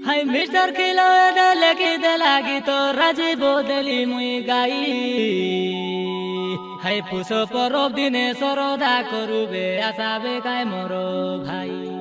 हाय mister खिलो लगी दलागी तो राजी बोदली मुई गाई हाय पुसो परब दिने सरदा करुबे आसाबे काय मोरो भाई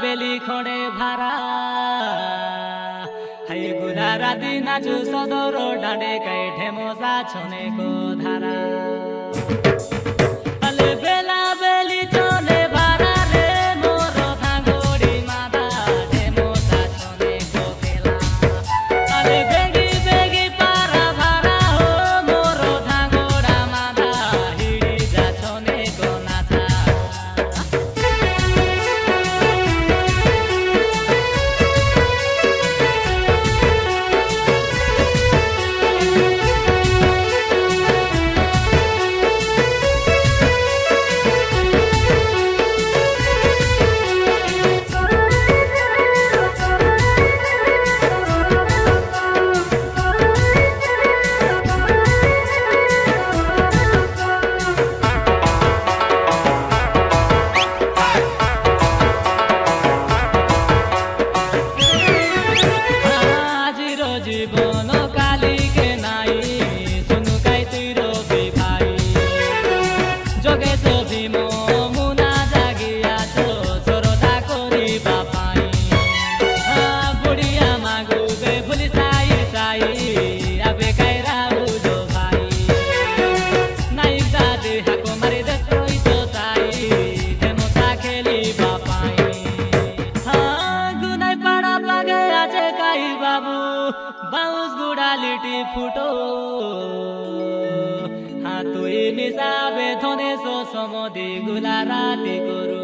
बेली खड़े भारा हाय गुला राती नाचु सदरो डाँडे काई ढेमोसा छने को धारा अले बेला बेली चले भारा रे मोरो थांगोड़ी मादा ढेमोसा छने को खेला अले बेगी बेगी पारा भारा हो मोरो थांगोड़ा मादा हिड़ी जा छने को नाचा জীবন কালিকে নাই শুনু কাই তুই রবি ভাই যোগে ছবি মুনা জাগিয়াছ সরদা করিবা পাই বুড়িয়া মাগুবে ভুলি সাই সাই আবে কাইরা বুঝো ভাই নাই দাদি হাকো মারি দেখই তো সাই দেমতা খেলিবা পাই গুনাই পাড়া পাগে আছে কাই বাবু बाउस गुडालिटी फुटो हाँ तुई मिसाबे थोने सो समोदी गुला राती करू